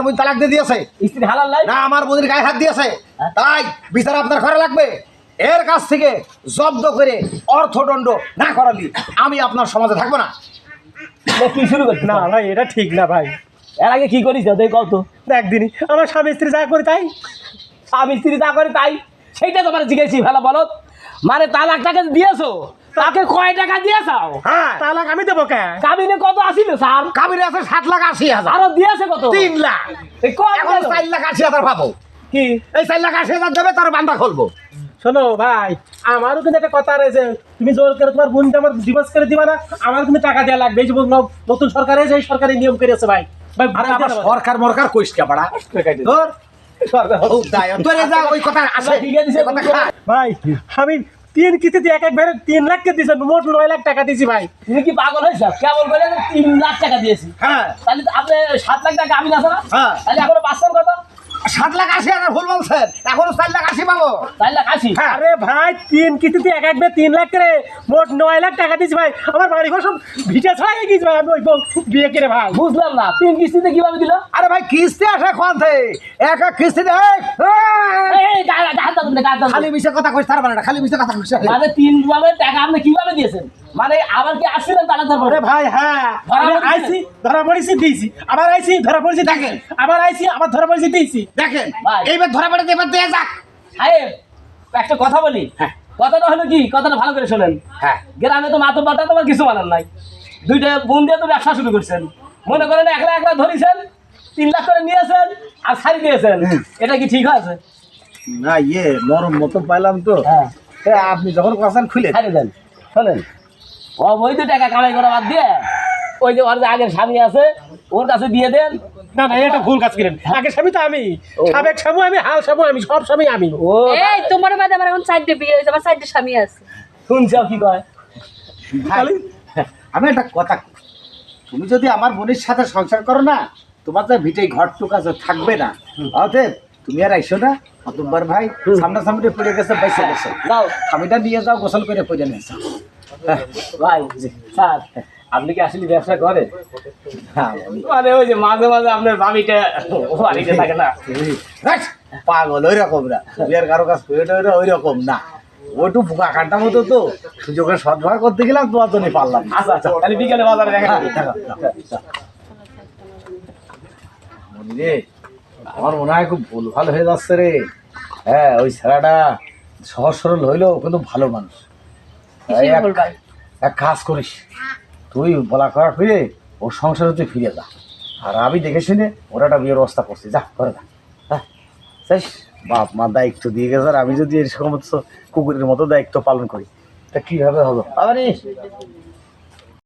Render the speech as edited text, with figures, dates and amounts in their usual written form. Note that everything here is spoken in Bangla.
বই তালাক দিয়ে দিয়েছে, স্ত্রী হালাল নাই না আমার বউয়ের গায়ে হাত দিয়েছে, তাই বিচার আপনার ঘরে লাগবে। এর কাছ থেকে জব্দ করে অর্থদণ্ড না করালি আমি আপনার সমাজে থাকবো না। কি শুরু করছি না ভাই এটা ঠিক না ভাই। এর আগে কি করিস তুই কত? একদিনই আমার স্বামী স্ত্রী যা করে তাই। স্বামী স্ত্রী যা করে তাই, সেইটা তোমার জিজ্ঞেসি ভালো বলো। মানে তালাক টাকা দিয়েছো, তাকে কয় টাকা দিয়েছাও? হ্যাঁ, তালাক আমি দেবো কে? কাবিনে কত আসিল স্যার? কাবিনে আছে 7,80,000, আরো দিয়েছে কত? 3 লাখ, এই কম এখন কেন? 4,80,000 পাবো। কি এই 4,80,000 দেবে, তার বান্ধা খুলবো। শোনো ভাই, আমারও কিন্তু একটা কথা রয়েছে, তুমি জোর করে তোমার বোনকে আমার ডিভোর্স করে দিবা না, আমার কিন্তু টাকা দেওয়া লাগবে। এই যে নতুন সরকার এসে এই সরকারি নিয়ম করেছে ভাই। ভাই আরে আমার সরকার মরকার কইস কে পাড়া তোর সরকার ও দায় তোরে যা ওই কথা আসে, ঠিক আছে, সে কথা খা। ভাই আমি 3 কিস্তিতে এক একবারে 3 লাখ কে দিয়েছেন, মোট 9 লাখ টাকা দিয়েছি ভাই। তুমি কি পাগল হয়েছ? কেমন করে 3 লাখ টাকা দিয়েছি? হ্যাঁ তাহলে তো আপনি 7 লাখ টাকা আমি না স্যার? হ্যাঁ। তাহলে এখনো পাচ্ছেন কত? 7,80,000 ভুল বলছেন, এখনো 4,80,000 পাবো। 4 লাখ 80? হ্যাঁ। আরে ভাই 3 কিস্তিতে এক একবার 3 লাখ করে মোট 9 লাখ টাকা দিয়েছি ভাই। আমার বাড়ি ঘর সব ভিটা ছাড়া হয়ে গেছে ভাই, আমি ওই বিয়ে করে ভাই। বুঝলাম না 3 কিস্তিতে কিভাবে দিল? আরে ভাই কিস্তি আসে কোনতে, এক এক কিস্তিতে এই গায়ে হাত দাও, গায়ে হাত দাও। খালি মিছে কথা কইছ, তার মানে না, খালি মিছে কথা কইছ। মানে 3 ভাবে টাকা আপনি কিভাবে দিয়েছেন? মানে আবার কি আসছিলেন তালা ধরবো? আরে ভাই হ্যাঁ, আমি আইছি ধরা পড়েছি দিয়েছি, আবার আইছি ধরা পড়েছি দেখেন, আবার আইছি আবার ধরা পড়েছি দিয়েছি। দেখেন ভাই। এইবার ধরা পড়ে এবার দিয়ে যাক। সাহেব একটা কথা বলি, হ্যাঁ। কথাটা হলো কি, কথাটা ভালো করে শোনেন। হ্যাঁ গ্রামে তো মাতব বাটা তোমার কিছু বানান নাই, 2টা বোন দিয়ে তো ব্যবসা শুরু করছেন। মনে করেন একলা একলা ধরেছেন, 3 লাখ করে নিয়েছেন আর ছাড়ি দিয়েছেন, এটা কি ঠিক আছে? না নরম মতো পাইলাম তো। হ্যাঁ, আপনি যখন কথা খুলে ছাড়ি দেন। শোনেন, অবৈধ টাকা কামাই করা বাদ দিয়ে ওই যে ওর যে আগের স্বামী আছে ওর কাছে দিয়ে দেন। না না এটা ভুল কাজ করেন, আগে স্বামী তো আমি, সাবেক স্বামী আমি, হাল স্বামী আমি, সব স্বামী আমি। ও এই তোমার বাদে আমার এখন 4টে বিয়ে হয়েছে, আমার 4টে স্বামী আছে। শুনছাও কি কয়? আমি একটা কথা, তুমি যদি আমার বোনের সাথে সংসার করো না, তোমার তো ভিটে ঘরটুক আছে থাকবে না। অতএব তুমি আর আইসো না, অতবার ভাই সামনাসামনি পড়ে গেছে, বাইসে গেছে, যাও স্বামীটা নিয়ে যাও, গোসল করে পড়ে নিয়েছো। ভাই, স্যার আপনি কি আসলে ব্যবসা করেন? হ্যাঁ মানে ওই যে মাঝে মাঝে আপনার ভাবিটা বাড়িতে থাকে না? পাগল ওই রকম না, তুমি আর কারো কাজ করে ওই রকম না, ওটু বোকা কাটা মতো তো, সুযোগের সদ্ভাগ করতে গেলাম, তোমার জন্য পারলাম না। আচ্ছা আচ্ছা, তাহলে বিকেলে বাজারে দেখা হ্যাঁ, যাবে। মনি রে, আমার মনে হয় খুব ভুল ভালো হয়ে যাচ্ছে রে। হ্যাঁ ওই ছেলেটা সহজ সরল হইলেও কিন্তু ভালো মানুষ। কিসের ভুল ভাই? এক কাজ করিস, তুই বলা করা ফিরে ওর সংসারে তুই ফিরে যা, আর আমি দেখে শুনে ওরা একটা বিয়ের ব্যবস্থা করছি, যা করে যা। হ্যাঁ চাইস, বাপ মা দায়িত্ব দিয়ে গেছে, আর আমি যদি এর সমস্ত কুকুরের মতো দায়িত্ব পালন করি তা কীভাবে হলো? আবার